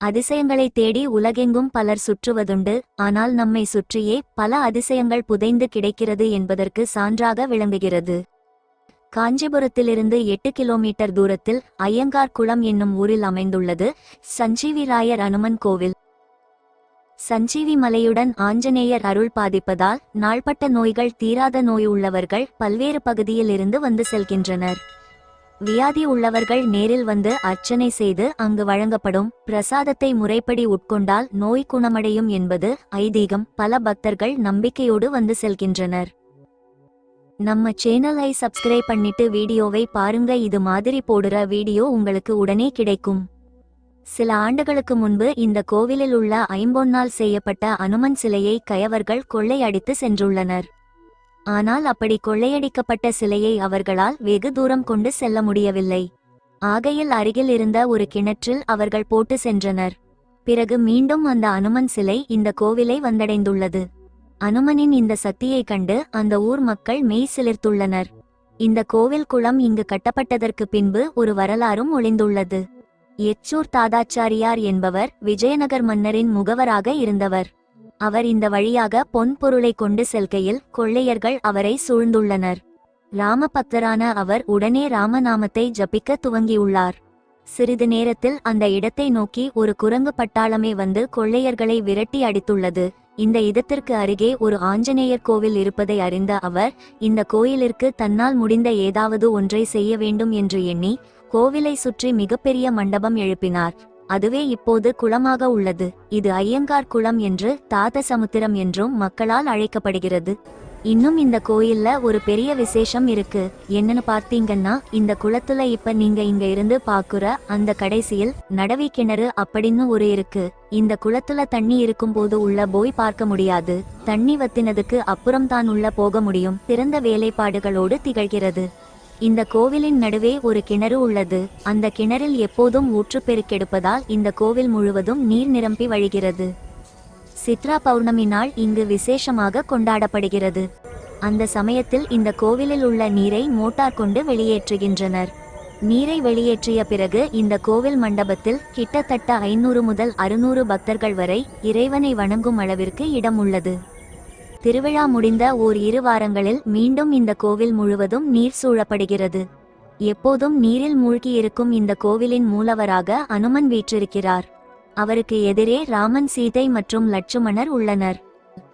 அதிசயங்களை தேடி உலகெங்கும் பலர் சுற்றுவதுண்டு. ஆனால் நம்மை சுற்றியே பல அதிசயங்கள் புதைந்து கிடைக்கிறது என்பதற்கு சான்றாக விளங்குகிறது. காஞ்சிபுரத்திலிருந்து 8 கிலோமீட்டர் தூரத்தில் ஐயங்கார் குளம் என்னும் ஊரில் அமைந்துள்ளது சஞ்சீவிராயர் அனுமன் கோவில். சஞ்சீவி மலையுடன் ஆஞ்சநேயர் அருள் பாதிப்பதால் நாள்பட்ட நோய்கள் தீராத நோய் உள்ளவர்கள் பல்வேறு பகுதியில் இருந்து வந்து செல்கின்றனர். வியாதி உள்ளவர்கள் நேரில் வந்து அர்ச்சனை செய்து அங்கு வழங்கப்படும் பிரசாதத்தை முறைப்படி உட்கொண்டால் நோய் குணமடையும் என்பது ஐதீகம். பல பக்தர்கள் நம்பிக்கையோடு வந்து செல்கின்றனர். நம்ம சேனலை சப்ஸ்கிரைப் பண்ணிட்டு வீடியோவை பாருங்க. இது மாதிரி போடுற வீடியோ உங்களுக்கு உடனே கிடைக்கும். சில ஆண்டுகளுக்கு முன்பு இந்த கோவிலில் உள்ள ஐம்பொன்னால் செய்யப்பட்ட அனுமன் சிலையை கயவர்கள் கொள்ளையடித்து சென்றுள்ளனர். ஆனால் அப்படி கொள்ளையடிக்கப்பட்ட சிலையை அவர்களால் வெகு தூரம் கொண்டு செல்ல முடியவில்லை. ஆகையில் அருகில் இருந்த ஒரு கிணற்றில் அவர்கள் போட்டு சென்றனர். பிறகு மீண்டும் அந்த அனுமன் சிலை இந்த கோவிலை வந்தடைந்துள்ளது. அனுமனின் இந்த சக்தியை கண்டு அந்த ஊர் மக்கள் மெய் சிலிர்த்துள்ளனர். இந்த கோவில் குளம் இங்கு கட்டப்பட்டதற்கு பின்பு ஒரு வரலாறும் ஒளிந்துள்ளது. எச்சூர் தாதாச்சாரியார் என்பவர் விஜயநகர் மன்னரின் முகவராக இருந்தவர். அவர் இந்த வழியாக பொன் பொருளை கொண்டு செல்கையில் கொள்ளையர்கள் அவரை சூழ்ந்துள்ளனர். ராமபக்தரான அவர் உடனே ராமநாமத்தை ஜபிக்க துவங்கியுள்ளார். சிறிது நேரத்தில் அந்த இடத்தை நோக்கி ஒரு குரங்கு பட்டாளமே வந்து கொள்ளையர்களை விரட்டி அடித்துள்ளது. இந்த இடத்திற்கு அருகே ஒரு ஆஞ்சநேயர் கோவில் இருப்பதை அறிந்த அவர் இந்த கோயிலிற்கு தன்னால் முடிந்த ஏதாவது ஒன்றை செய்ய வேண்டும் என்று எண்ணி கோவிலை சுற்றி மிகப்பெரிய மண்டபம் எழுப்பினார். அதுவே இப்போது குளமாக உள்ளது. இது ஐயங்கார் குளம் என்று தாதசமுத்திரம் என்றும் மக்களால் அழைக்கப்படுகிறது. இன்னும் இந்த கோயில்ல ஒரு பெரிய விசேஷம் இருக்கு. என்னன்னு பார்த்தீங்கன்னா, இந்த குளத்துல இப்ப நீங்க இங்க இருந்து பாக்குற அந்த கடைசியில் நடவி கிணறு அப்படின்னு ஒரு இருக்கு. இந்த குளத்துல தண்ணி இருக்கும் போது உள்ள போய் பார்க்க முடியாது. தண்ணி வத்தினதுக்கு அப்புறம் தான் உள்ள போக முடியும். சிறந்த வேலைப்பாடுகளோடு திகழ்கிறது. இந்த கோவிலின் நடுவே ஒரு கிணறு உள்ளது. அந்த கிணறில் எப்போதும் ஊற்றுப்பெருக்கெடுப்பதால் இந்த கோவில் முழுவதும் நீர் நிரம்பி வழிகிறது. சித்ரா பௌர்ணமி நாள் இங்கு விசேஷமாக கொண்டாடப்படுகிறது. அந்த சமயத்தில் இந்த கோவிலில் உள்ள நீரை மோட்டார் கொண்டு வெளியேற்றுகின்றனர். நீரை வெளியேற்றிய பிறகு இந்த கோவில் மண்டபத்தில் கிட்டத்தட்ட 500 முதல் 600 பக்தர்கள் வரை இறைவனை வணங்கும் அளவிற்கு இடம் உள்ளது. திருவிழா முடிந்த ஓர் 2 வாரங்களில் மீண்டும் இந்த கோவில் முழுவதும் நீர் சூழப்படுகிறது. எப்போதும் நீரில் மூழ்கியிருக்கும் இந்த கோவிலின் மூலவராக அனுமன் வீற்றிருக்கிறார். அவருக்கு எதிரே ராமன், சீதை மற்றும் லட்சுமணர் உள்ளனர்.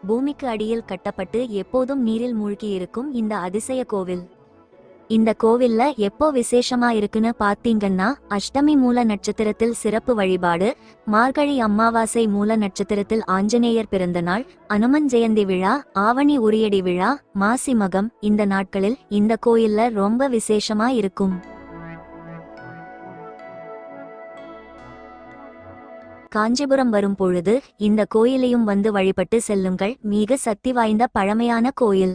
பூமிக்கு அடியில் கட்டப்பட்டு எப்போதும் நீரில் மூழ்கியிருக்கும் இந்த அதிசய கோவில். இந்த கோவில்ல எப்போ விசேஷமா இருக்குன்னு பார்த்தீங்கன்னா, அஷ்டமி மூல நட்சத்திரத்தில் சிறப்பு வழிபாடு, மார்கழி அமாவாசை மூல நட்சத்திரத்தில் ஆஞ்சநேயர் பிறந்த நாள், அனுமன் ஜெயந்தி விழா, ஆவணி உரியடி விழா, மாசி மகம் இந்த நாட்களில் இந்த கோயில்ல ரொம்ப விசேஷமா இருக்கும். காஞ்சிபுரம் வரும் பொழுது இந்த கோயிலையும் வந்து வழிபட்டு செல்லுங்கள். மிக சக்தி வாய்ந்த பழமையான கோயில்.